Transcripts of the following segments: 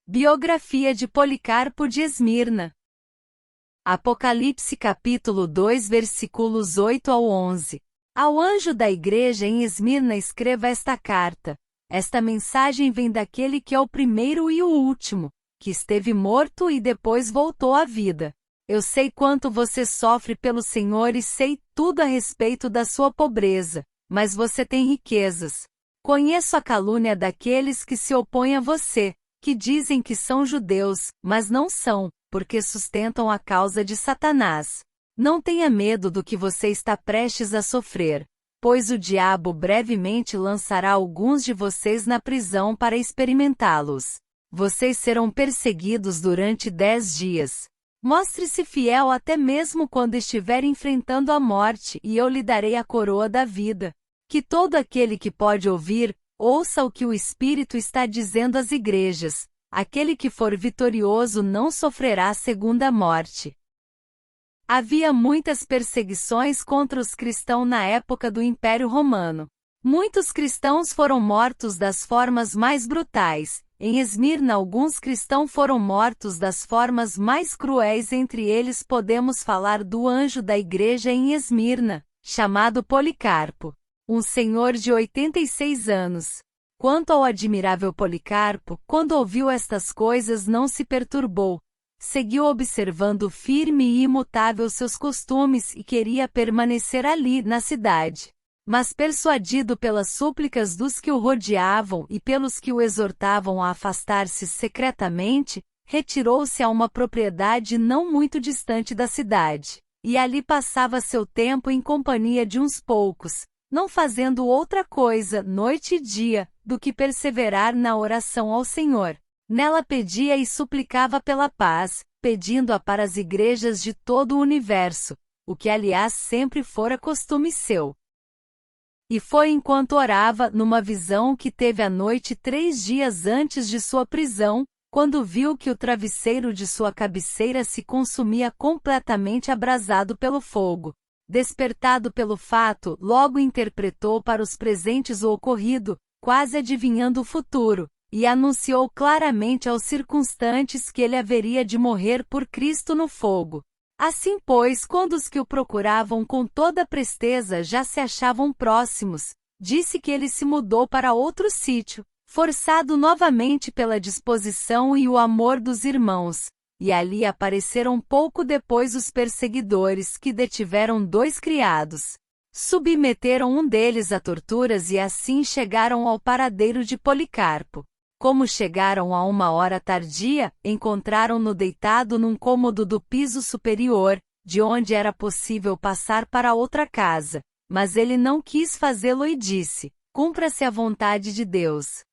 Biografia de Policarpo de Esmirna. Apocalipse capítulo 2 versículos 8 ao 11. Ao anjo da igreja em Esmirna escreva esta carta. Esta mensagem vem daquele que é o primeiro e o último, que esteve morto e depois voltou à vida. Eu sei quanto você sofre pelo Senhor e sei tudo a respeito da sua pobreza, mas você tem riquezas. Conheço a calúnia daqueles que se opõem a você, que dizem que são judeus, mas não são, porque sustentam a causa de Satanás. Não tenha medo do que você está prestes a sofrer, pois o diabo brevemente lançará alguns de vocês na prisão para experimentá-los. Vocês serão perseguidos durante 10 dias. Mostre-se fiel até mesmo quando estiver enfrentando a morte e eu lhe darei a coroa da vida. Que todo aquele que pode ouvir, ouça o que o Espírito está dizendo às igrejas. Aquele que for vitorioso não sofrerá segunda morte. Havia muitas perseguições contra os cristãos na época do Império Romano. Muitos cristãos foram mortos das formas mais brutais. Em Esmirna, alguns cristãos foram mortos das formas mais cruéis. Entre eles podemos falar do anjo da igreja em Esmirna, chamado Policarpo, um senhor de 86 anos. Quanto ao admirável Policarpo, quando ouviu estas coisas não se perturbou. Seguiu observando firme e imutável seus costumes e queria permanecer ali na cidade. Mas persuadido pelas súplicas dos que o rodeavam e pelos que o exortavam a afastar-se secretamente, retirou-se a uma propriedade não muito distante da cidade, e ali passava seu tempo em companhia de uns poucos, não fazendo outra coisa, noite e dia, do que perseverar na oração ao Senhor. Nela pedia e suplicava pela paz, pedindo-a para as igrejas de todo o universo, o que aliás sempre fora costume seu. E foi enquanto orava, numa visão que teve à noite 3 dias antes de sua prisão, quando viu que o travesseiro de sua cabeceira se consumia completamente abrasado pelo fogo. Despertado pelo fato, logo interpretou para os presentes o ocorrido, quase adivinhando o futuro, e anunciou claramente aos circunstantes que ele haveria de morrer por Cristo no fogo. Assim pois, quando os que o procuravam com toda presteza já se achavam próximos, disse que ele se mudou para outro sítio, forçado novamente pela disposição e o amor dos irmãos. E ali apareceram pouco depois os perseguidores que detiveram 2 criados. Submeteram um deles a torturas e assim chegaram ao paradeiro de Policarpo. Como chegaram a uma hora tardia, encontraram-no deitado num cômodo do piso superior, de onde era possível passar para outra casa. Mas ele não quis fazê-lo e disse: cumpra-se a vontade de Deus.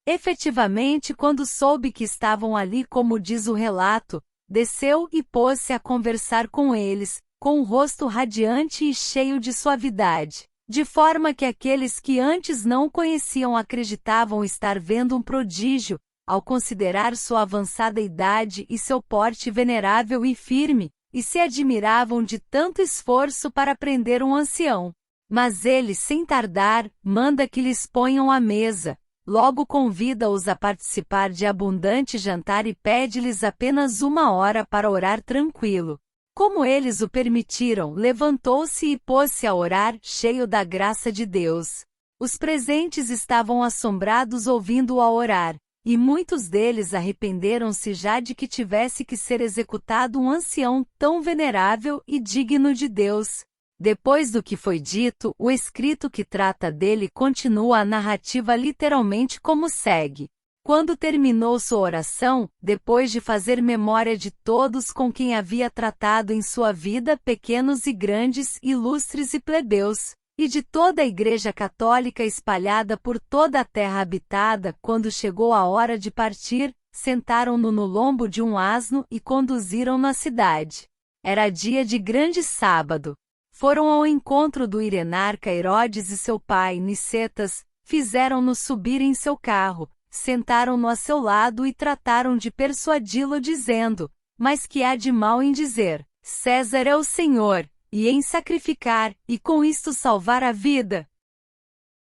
Efetivamente, quando soube que estavam ali, como diz o relato, desceu e pôs-se a conversar com eles, com o rosto radiante e cheio de suavidade, de forma que aqueles que antes não o conheciam acreditavam estar vendo um prodígio, ao considerar sua avançada idade e seu porte venerável e firme, e se admiravam de tanto esforço para prender um ancião. Mas ele, sem tardar, manda que lhes ponham à mesa. Logo convida-os a participar de abundante jantar e pede-lhes apenas 1 hora para orar tranquilo. Como eles o permitiram, levantou-se e pôs-se a orar, cheio da graça de Deus. Os presentes estavam assombrados ouvindo-o a orar, e muitos deles arrependeram-se já de que tivesse que ser executado um ancião tão venerável e digno de Deus. Depois do que foi dito, o escrito que trata dele continua a narrativa literalmente como segue. Quando terminou sua oração, depois de fazer memória de todos com quem havia tratado em sua vida, pequenos e grandes, ilustres e plebeus, e de toda a Igreja Católica espalhada por toda a terra habitada, quando chegou a hora de partir, sentaram-no no lombo de um asno e conduziram-no à cidade. Era dia de grande sábado. Foram ao encontro do Irenarca Herodes e seu pai Nicetas, fizeram-no subir em seu carro, sentaram-no a seu lado e trataram de persuadi-lo dizendo: mas que há de mal em dizer, César é o Senhor, e em sacrificar, e com isto salvar a vida?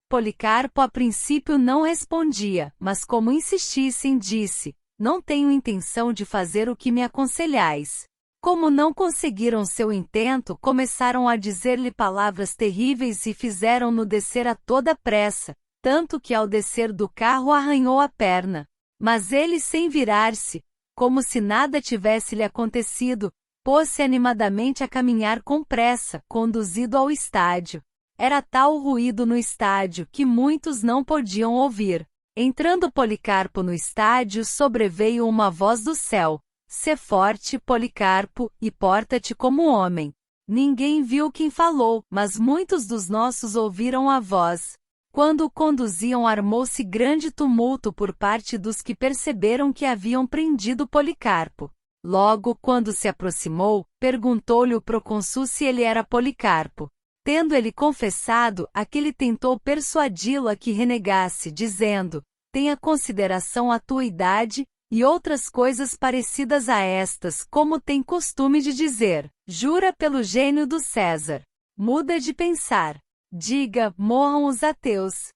Policarpo a princípio não respondia, mas como insistissem, disse: não tenho intenção de fazer o que me aconselhais. Como não conseguiram seu intento, começaram a dizer-lhe palavras terríveis e fizeram-no descer a toda pressa, tanto que ao descer do carro arranhou a perna. Mas ele, sem virar-se, como se nada tivesse lhe acontecido, pôs-se animadamente a caminhar com pressa, conduzido ao estádio. Era tal o ruído no estádio que muitos não podiam ouvir. Entrando Policarpo no estádio, sobreveio uma voz do céu: sê forte, Policarpo, e porta-te como homem. Ninguém viu quem falou, mas muitos dos nossos ouviram a voz. Quando o conduziam, armou-se grande tumulto por parte dos que perceberam que haviam prendido Policarpo. Logo, quando se aproximou, perguntou-lhe o procônsul se ele era Policarpo. Tendo ele confessado, aquele tentou persuadi-lo a que renegasse, dizendo: tenha consideração a tua idade, e outras coisas parecidas a estas, como tem costume de dizer. Jura pelo gênio do César. Muda de pensar. Diga: morram os ateus.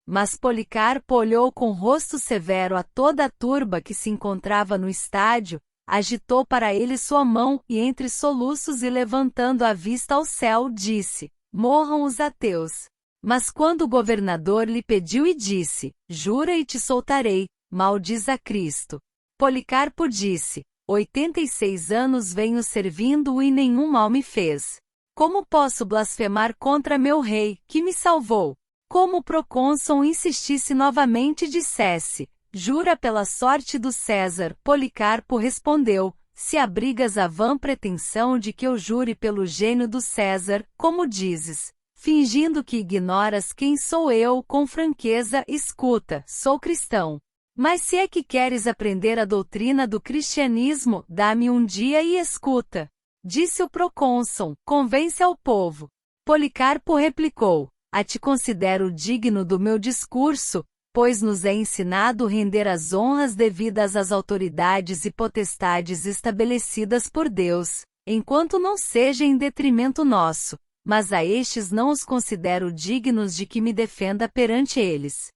Mas Policarpo olhou com rosto severo a toda a turba que se encontrava no estádio, agitou para ele sua mão e, entre soluços e levantando a vista ao céu, disse: morram os ateus. Mas quando o governador lhe pediu e disse: jura e te soltarei, maldiz a Cristo. Policarpo disse: 86 anos venho servindo-o e nenhum mal me fez. Como posso blasfemar contra meu rei, que me salvou? Como o procônsul insistisse novamente e dissesse: jura pela sorte do César, Policarpo respondeu: se abrigas a vã pretensão de que eu jure pelo gênio do César, como dizes, fingindo que ignoras quem sou eu, com franqueza, escuta, sou cristão. Mas se é que queres aprender a doutrina do cristianismo, dá-me um dia e escuta. Disse o procônsul: convence ao povo. Policarpo replicou: a te considero digno do meu discurso, pois nos é ensinado render as honras devidas às autoridades e potestades estabelecidas por Deus, enquanto não seja em detrimento nosso, mas a estes não os considero dignos de que me defenda perante eles.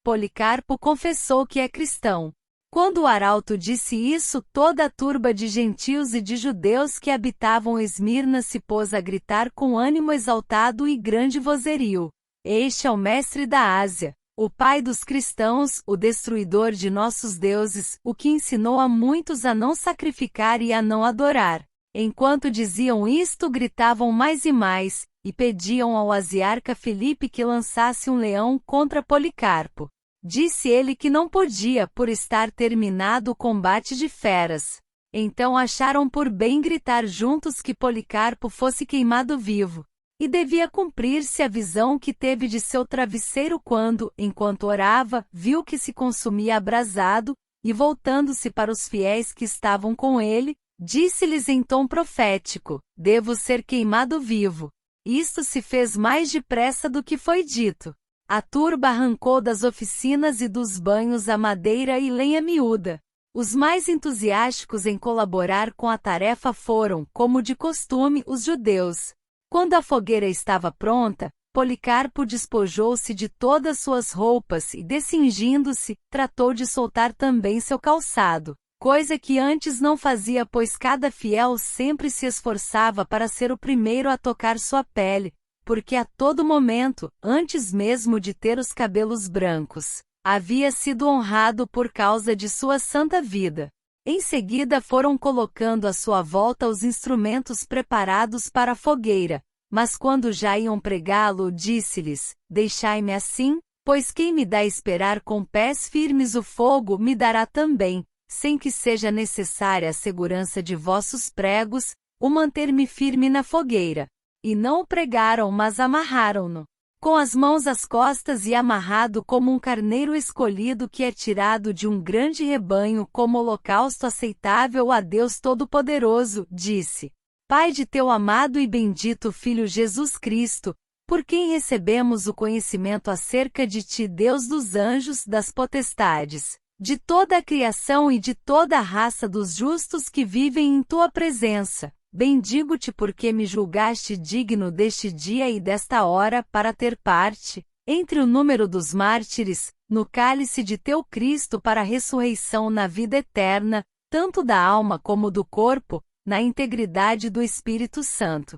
Policarpo confessou que é cristão. Quando o arauto disse isso, toda a turba de gentios e de judeus que habitavam Esmirna se pôs a gritar com ânimo exaltado e grande vozerio: este é o mestre da Ásia, o pai dos cristãos, o destruidor de nossos deuses, o que ensinou a muitos a não sacrificar e a não adorar. Enquanto diziam isto, gritavam mais e mais, e pediam ao asiarca Filipe que lançasse um leão contra Policarpo. Disse ele que não podia, por estar terminado o combate de feras. Então acharam por bem gritar juntos que Policarpo fosse queimado vivo. E devia cumprir-se a visão que teve de seu travesseiro quando, enquanto orava, viu que se consumia abrasado, e voltando-se para os fiéis que estavam com ele, disse-lhes em tom profético: devo ser queimado vivo. Isto se fez mais depressa do que foi dito. A turba arrancou das oficinas e dos banhos a madeira e lenha miúda. Os mais entusiásticos em colaborar com a tarefa foram, como de costume, os judeus. Quando a fogueira estava pronta, Policarpo despojou-se de todas suas roupas e, descingindo-se, tratou de soltar também seu calçado, coisa que antes não fazia, pois cada fiel sempre se esforçava para ser o primeiro a tocar sua pele, porque a todo momento, antes mesmo de ter os cabelos brancos, havia sido honrado por causa de sua santa vida. Em seguida foram colocando à sua volta os instrumentos preparados para a fogueira, mas quando já iam pregá-lo, disse-lhes: deixai-me assim, pois quem me dá esperar com pés firmes o fogo me dará também, sem que seja necessária a segurança de vossos pregos, o manter-me firme na fogueira. E não o pregaram, mas amarraram-no, com as mãos às costas e amarrado como um carneiro escolhido que é tirado de um grande rebanho como holocausto aceitável a Deus Todo-Poderoso, disse: Pai de teu amado e bendito Filho Jesus Cristo, por quem recebemos o conhecimento acerca de ti, Deus dos anjos, das potestades, de toda a criação e de toda a raça dos justos que vivem em tua presença. bendigo-te porque me julgaste digno deste dia e desta hora para ter parte, entre o número dos mártires, no cálice de teu Cristo para a ressurreição na vida eterna, tanto da alma como do corpo, na integridade do Espírito Santo.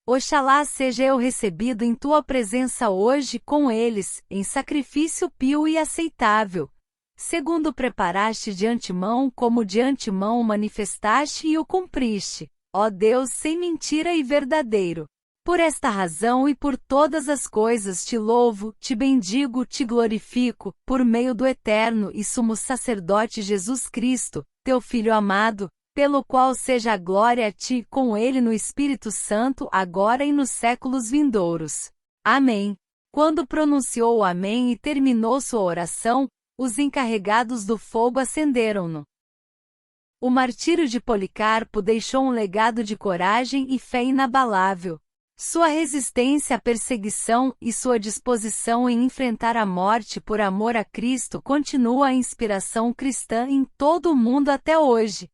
Oxalá seja eu recebido em tua presença hoje com eles, em sacrifício pio e aceitável, segundo preparaste de antemão como de antemão manifestaste e o cumpriste, ó Deus sem mentira e verdadeiro. Por esta razão e por todas as coisas te louvo, te bendigo, te glorifico, por meio do eterno e sumo sacerdote Jesus Cristo, teu Filho amado, pelo qual seja a glória a ti com ele no Espírito Santo agora e nos séculos vindouros. Amém. Quando pronunciou o Amém e terminou sua oração, os encarregados do fogo acenderam-no. O martírio de Policarpo deixou um legado de coragem e fé inabalável. Sua resistência à perseguição e sua disposição em enfrentar a morte por amor a Cristo continua a inspiração cristã em todo o mundo até hoje.